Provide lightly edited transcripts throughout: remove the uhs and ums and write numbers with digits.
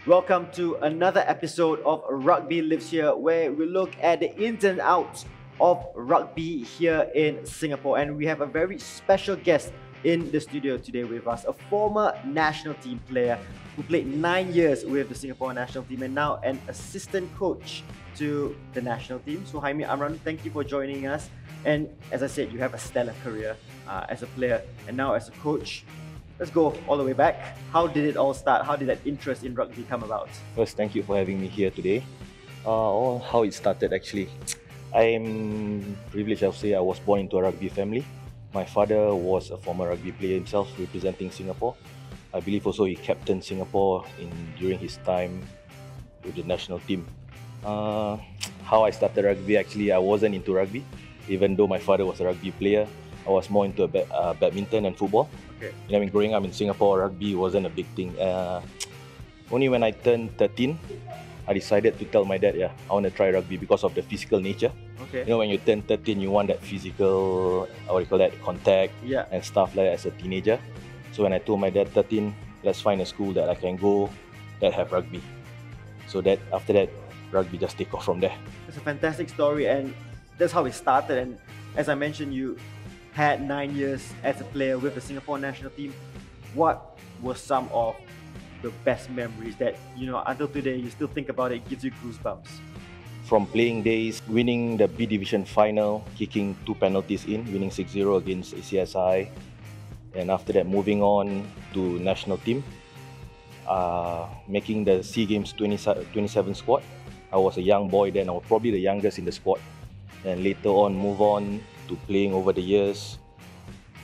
Welcome to another episode of Rugby Lives Here, where we look at the ins and outs of rugby here in Singapore. And we have a very special guest in the studio today with us, a former national team player who played 9 years with the Singapore national team and now an assistant coach to the national team. Suhaimi Amran, thank you for joining us. And as I said, you have a stellar career as a player and now as a coach. Let's go all the way back. How did it all start? How did that interest in rugby come about? First, thank you for having me here today. How it started actually. I'm privileged, I'll say. I was born into a rugby family. My father was a former rugby player himself, representing Singapore. I believe also he captained Singapore during his time with the national team. How I started rugby, actually, I wasn't into rugby. Even though my father was a rugby player, I was more into badminton and football. Okay. You know, I mean, growing up in Singapore, rugby wasn't a big thing. Only when I turned 13, I decided to tell my dad, I want to try rugby because of the physical nature. Okay. You know, when you turn 13, you want that physical, contact and stuff like that as a teenager. So when I told my dad, 13, let's find a school that I can go that have rugby. So that after that, rugby just take off from there. It's a fantastic story, and that's how it started. And as I mentioned, you had 9 years as a player with the Singapore national team. What were some of the best memories that, you know, until today you still think about it, gives you goosebumps? From playing days, winning the B Division final, kicking 2 penalties in, winning 6-0 against ACSI, and after that moving on to national team, making the SEA Games 27 squad. I was a young boy then, I was probably the youngest in the squad, and later on move on to playing over the years,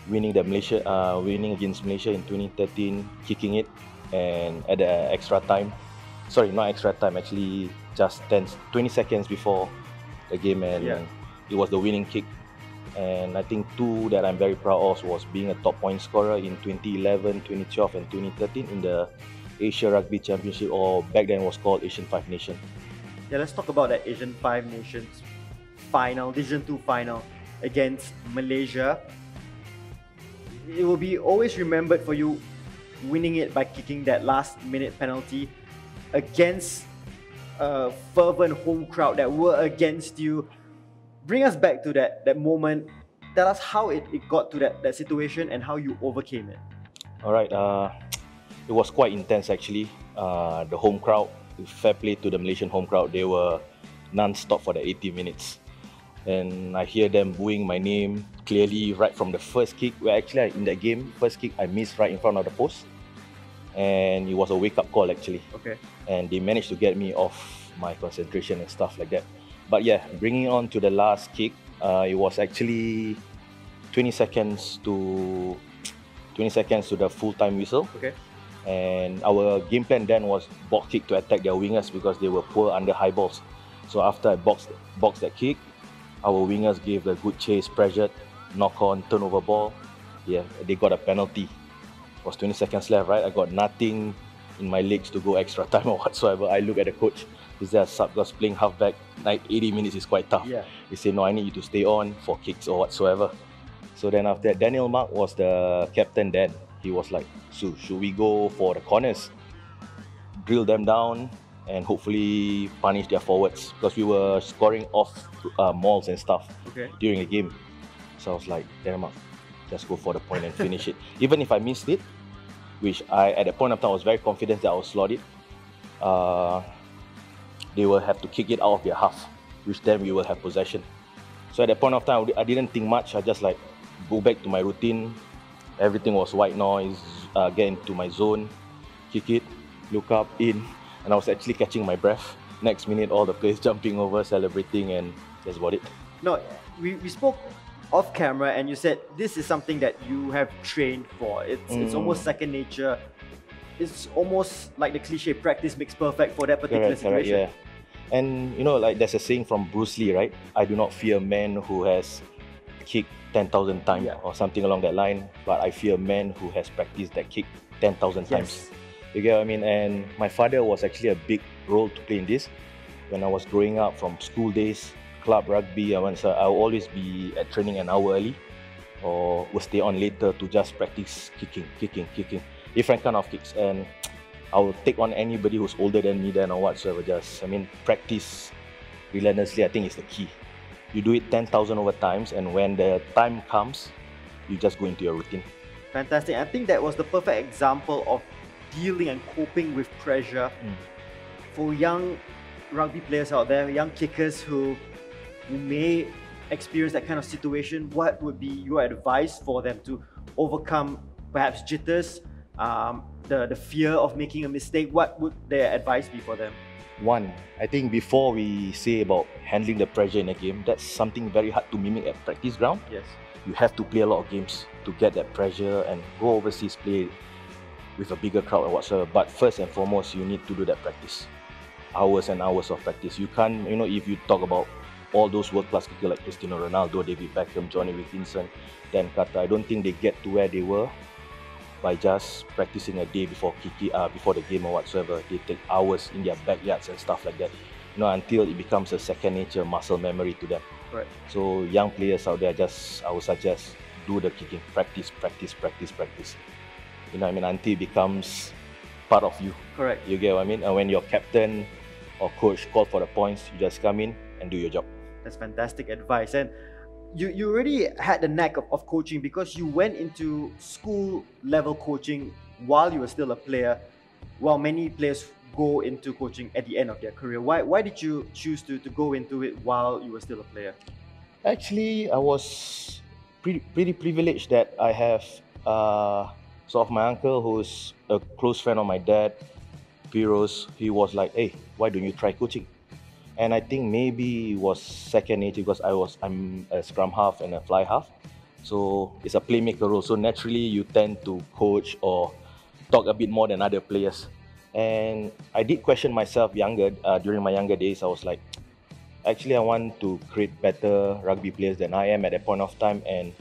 winning against Malaysia in 2013, kicking it, and at the extra time, sorry, not extra time, actually just 20 seconds before the game, and it was the winning kick. And I think 2 that I'm very proud of was being a top point scorer in 2011, 2012 and 2013 in the Asia Rugby Championship, or back then was called Asian 5 Nation. Yeah, let's talk about that Asian 5 Nations final, Division 2 final against Malaysia. It will be always remembered for you winning it by kicking that last minute penalty against a fervent home crowd that were against you. Bring us back to that moment. Tell us how it got to that situation and how you overcame it. Alright, it was quite intense actually. The home crowd, fair play to the Malaysian home crowd, they were non-stop for the 80 minutes. And I hear them booing my name clearly right from the first kick, where actually in that game, first kick I missed right in front of the post. And it was a wake-up call actually. Okay. And they managed to get me off my concentration and stuff like that. But yeah, bringing on to the last kick, it was actually 20 seconds to the full-time whistle. Okay. And our game plan then was box kick to attack their wingers because they were poor under high balls. So after I boxed that kick, our wingers gave a good chase, pressured, knock on, turnover ball. Yeah, they got a penalty. It was 20 seconds left, right? I got nothing in my legs to go extra time or whatsoever. I look at the coach. Is there a sub? Because playing halfback, like 80 minutes is quite tough. Yeah. He said, no, I need you to stay on for kicks or whatsoever. So then after that, Daniel Mark was the captain then. He was like, so should we go for the corners? Drill them down and hopefully punish their forwards, because we were scoring off mauls and stuff during the game. So I was like, damn up, just go for the point and finish it. Even if I missed it, which at that point of time I was very confident that I would slot it, they will have to kick it out of their half, which then we will have possession. So at that point of time, I didn't think much. I just like go back to my routine. Everything was white noise, get into my zone, kick it, look up, in, and I was actually catching my breath. Next minute, all the players jumping over, celebrating, and that's about it. No, we spoke off camera and you said this is something that you have trained for. It's almost second nature. It's almost like the cliche, practice makes perfect for that particular situation. Correct, yeah. And you know, like there's a saying from Bruce Lee, right? I do not fear a man who has kicked 10,000 times or something along that line, but I fear a man who has practiced that kick 10,000 times. You get what I mean? And my father was actually a big role to play in this. When I was growing up, from school days, club rugby, I will always be at training an hour early, or will stay on later to just practice kicking, different kind of kicks. And I will take on anybody who's older than me then or whatsoever. Just, practice relentlessly, I think, is the key. You do it 10,000 over times, and when the time comes, you just go into your routine. Fantastic. I think that was the perfect example of dealing and coping with pressure for young rugby players out there, young kickers who may experience that kind of situation. What would be your advice for them to overcome perhaps jitters, the fear of making a mistake? What would their advice be for them? One, I think before we say about handling the pressure in a game, that's something very hard to mimic at practice ground. Yes. You have to play a lot of games to get that pressure and go overseas, play with a bigger crowd or whatsoever. But first and foremost, you need to do that practice. Hours and hours of practice. You can't, if you talk about all those world-class kickers like Cristiano Ronaldo, David Beckham, Johnny Wilkinson, Dan Carter, I don't think they get to where they were by just practicing a day before before the game or whatsoever. They take hours in their backyards and stuff like that, until it becomes a second nature, muscle memory to them. Right. So young players out there, I would suggest do the kicking, practice. Until it becomes part of you. Correct. You get what I mean? And when your captain or coach call for the points, you just come in and do your job. That's fantastic advice. And you already had the knack of coaching because you went into school level coaching while you were still a player, while many players go into coaching at the end of their career. Why did you choose to go into it while you were still a player? Actually, I was pretty privileged that I have sort of my uncle, who's a close friend of my dad, Piros. He was like, hey, why don't you try coaching? And I think maybe it was second nature because I'm a scrum half and a fly half. So it's a playmaker role. So naturally you tend to coach or talk a bit more than other players. And I did question myself during my younger days. I was like, actually I want to create better rugby players than I am at that point of time. And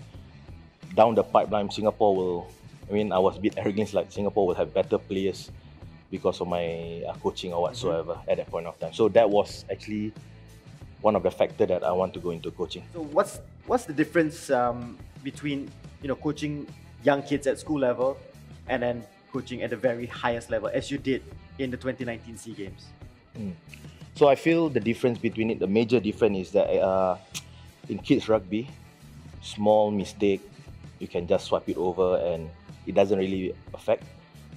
down the pipeline, Singapore will, I was a bit arrogant, like Singapore will have better players because of my coaching or whatsoever at that point of time. So that was actually one of the factors that I want to go into coaching. So what's the difference between coaching young kids at school level and then coaching at the very highest level as you did in the 2019 SEA Games? So I feel the difference between it, the major difference is that in kids rugby, small mistake, you can just swipe it over and it doesn't really affect.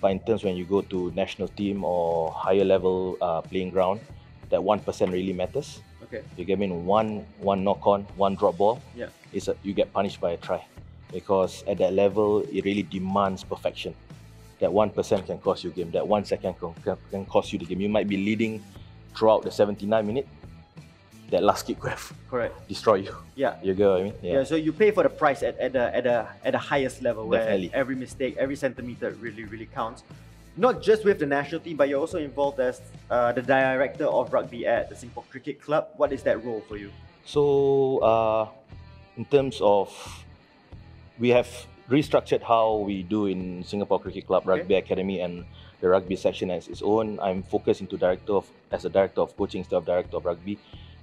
But in terms when you go to national team or higher level playing ground, that 1% really matters. Okay. You get me? One knock on, one drop ball, yeah, you get punished by a try. Because at that level, it really demands perfection. That 1% can cost you game. That 1 second can cost you the game. You might be leading throughout the 79 minutes. That last kick could have destroy you. Yeah. You get what I mean? Yeah. So you pay for the price at the highest level, where Definitely. every mistake, every centimeter really counts. Not just with the national team, but you're also involved as the director of rugby at the Singapore Cricket Club. What is that role for you? So in terms of, we have restructured how we do in Singapore Cricket Club Rugby Academy and the rugby section as its own. I'm focused into as a director of coaching instead of director of rugby,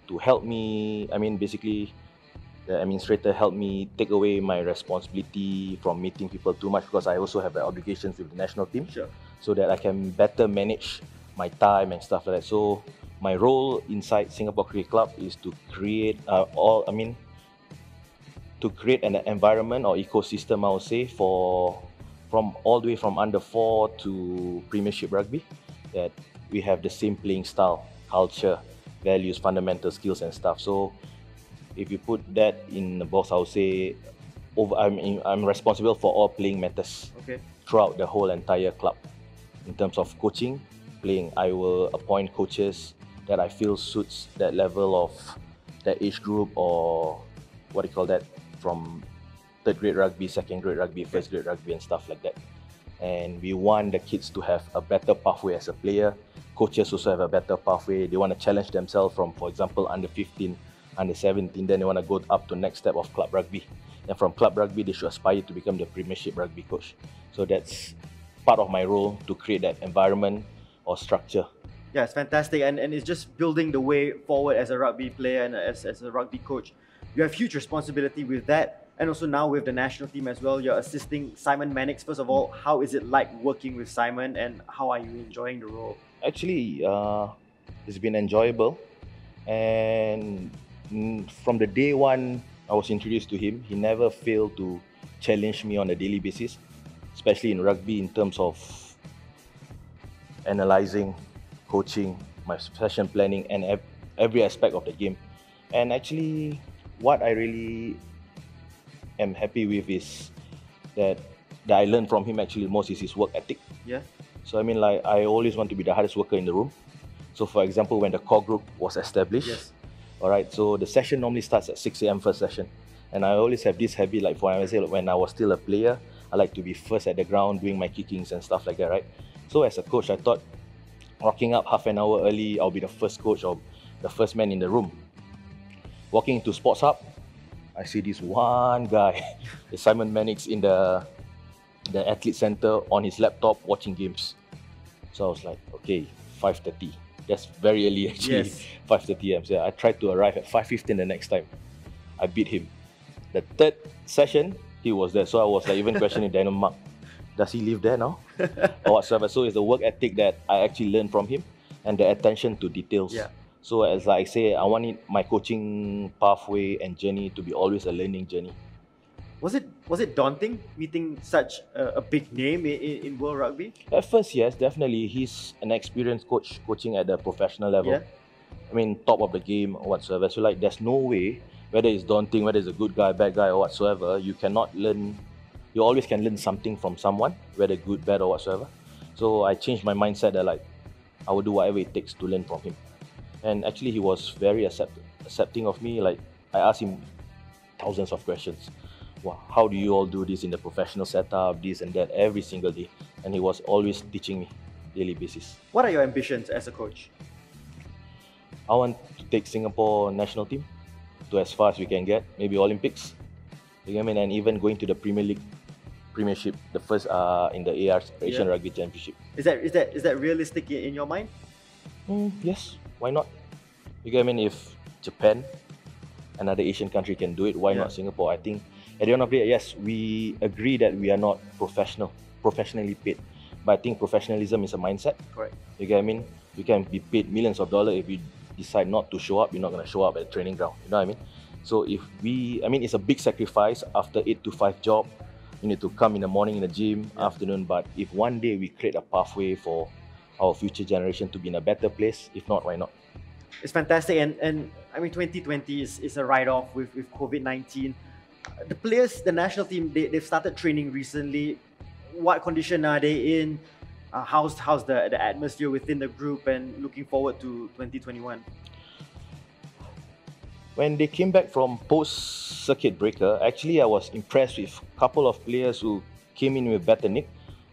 to help me, basically the administrator helped me take away my responsibility from meeting people too much, because I also have obligations with the national team. Sure. So that I can better manage my time and stuff like that. So my role inside Singapore Cricket Club is to create to create an environment or ecosystem, I would say, from all the way from under 4 to Premiership Rugby, that we have the same playing style, culture, values, fundamental skills and stuff. So if you put that in the box, I would say I'm responsible for all playing matters throughout the whole entire club. In terms of coaching, playing, I will appoint coaches that I feel suits that level of that age group, or what do you call that, from third grade rugby, second grade rugby, first grade rugby and stuff like that. And we want the kids to have a better pathway as a player. Coaches also have a better pathway. They want to challenge themselves from, for example, under 15, under 17, then they want to go up to next step of club rugby. And from club rugby, they should aspire to become the Premiership Rugby coach. So that's part of my role, to create that environment or structure. Yeah, it's fantastic, and it's just building the way forward as a rugby player and as a rugby coach. You have huge responsibility with that. and also now with the national team as well, you're assisting Simon Mannix. First of all, how is it like working with Simon, and how are you enjoying the role? Actually, it's been enjoyable, and from the day one I was introduced to him, he never failed to challenge me on a daily basis, especially in rugby in terms of analyzing, coaching, my session planning, and every aspect of the game. And actually, what I really am happy with is that I learned from him actually most is his work ethic. Yeah. So I mean, like, I always want to be the hardest worker in the room. So for example, when the core group was established, Yes. all right, so the session normally starts at 6 a.m. first session. And I always have this habit, like for example, when I was still a player, I like to be first at the ground doing my kickings and stuff like that, right? So as a coach, I thought rocking up half an hour early, I'll be the first coach or the first man in the room. Walking into Sports Hub, I see this one guy, Simon Mannix, in the athlete center on his laptop watching games. So I was like, okay, 5:30. That's very early actually. Yes. 5:30 a.m. So I tried to arrive at 5:15 the next time. I beat him. The third session, he was there. So I was like even questioning Daniel Mark, does he live there now? Or whatsoever. So it's the work ethic that I actually learned from him, and the attention to details. Yeah. So as I say, I wanted my coaching pathway and journey to be always a learning journey. Was it daunting meeting such a big name in world rugby? At first, yes, definitely. He's an experienced coach coaching at the professional level. Yeah. I mean, top of the game or whatsoever. So like, there's no way, whether it's daunting, whether it's a good guy, bad guy or whatsoever, you cannot learn. You always can learn something from someone, whether good, bad or whatsoever. So I changed my mindset that like, I will do whatever it takes to learn from him. And actually, he was very accepting of me. Like, I asked him thousands of questions. Wow, how do you all do this in the professional setup, this and that, every single day? And he was always teaching me daily basis. What are your ambitions as a coach? I want to take Singapore National Team to as far as we can get, maybe Olympics. You know what I mean? And even going to the Premiership, the first in the Asian Rugby Championship. Is that realistic in your mind? Yes, why not? You get what I mean? If Japan, another Asian country, can do it, why not Singapore? I think at the end of the day, yes, we agree that we are not professionally paid. But I think professionalism is a mindset. Correct. You get what I mean? You can be paid millions of dollars. If you decide not to show up, you're not going to show up at the training ground. You know what I mean? So it's a big sacrifice after 8 to 5 job. You need to come in the morning in the gym, afternoon. But if one day we create a pathway for our future generation to be in a better place, if not, why not? It's fantastic, and I mean 2020 is a write-off with COVID-19. The players, the national team, they've started training recently. What condition are they in? How's the atmosphere within the group, and looking forward to 2021? When they came back from post-circuit breaker, actually I was impressed with a couple of players who came in with better nick.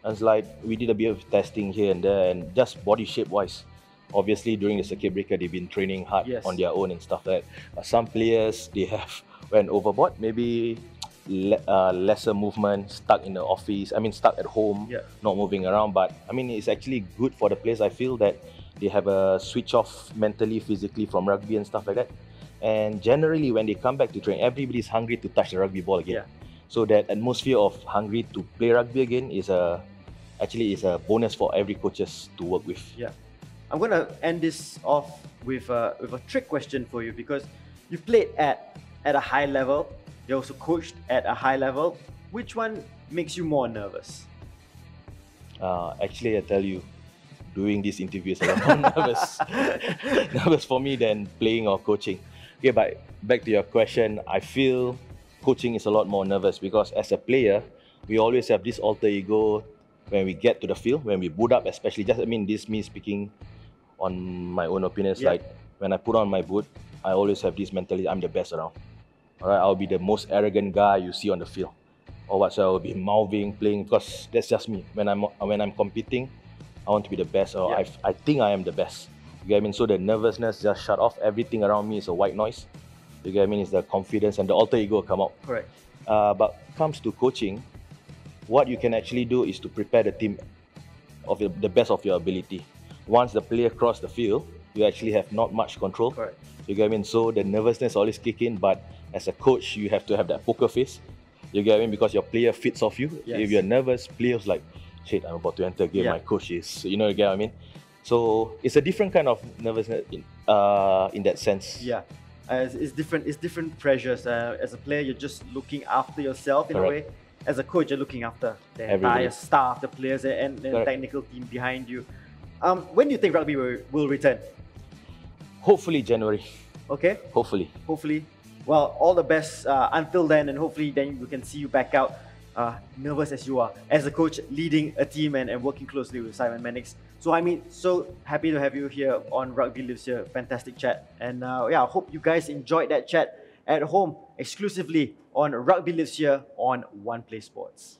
And it's like we did a bit of testing here and there, and just body shape wise. Obviously, during the circuit breaker, they've been training hard on their own and stuff like that. But some players, they have went overboard, maybe lesser movement, stuck in the office, stuck at home, not moving around. But I mean, it's actually good for the players. I feel that they have a switch off mentally, physically from rugby and stuff like that. And generally, when they come back to train, everybody's hungry to touch the rugby ball again. So that atmosphere of hungry to play rugby again is actually a bonus for every coaches to work with. Yeah. I'm going to end this off with a trick question for you, because you've played at a high level, you also coached at a high level. Which one makes you more nervous? Actually, I tell you, doing this interview is a lot more nervous for me than playing or coaching. Okay, but back to your question, I feel coaching is a lot more nervous because as a player, we always have this alter ego when we get to the field, when we boot up, especially this me speaking on my own opinions. Like when I put on my boot, I always have this mentality, I'm the best around. Alright, I'll be the most arrogant guy you see on the field. Or whatsoever, I'll be mouthing, playing, because that's just me. When I'm competing, I want to be the best, or I think I am the best. You get what I mean? So the nervousness just shut off. Everything around me is a white noise. You get what I mean? It's the confidence and the alter ego come out. Correct. But comes to coaching, what you can actually do is to prepare the team of the best of your ability. Once the player cross the field, you actually have not much control. Correct. You get what I mean? So the nervousness always kick in, but as a coach, you have to have that poker face. You get what I mean? Because your player fits off you. Yes. If you're nervous, players like, shit, I'm about to enter a game. Yeah. My coach is, you know, you get what I mean? So it's a different kind of nervousness in that sense. Yeah, it's different pressures. As a player, you're just looking after yourself in a way. As a coach, you're looking after the entire staff, the players, and the technical team behind you. When do you think rugby will return? Hopefully January. Okay. Hopefully. Well, all the best until then, and hopefully then we can see you back out, nervous as you are, as a coach leading a team and working closely with Simon Mannix. So I mean, so happy to have you here on Rugby Lives Here. Fantastic chat. And yeah, I hope you guys enjoyed that chat at home exclusively on Rugby Lives Here on One Play Sports.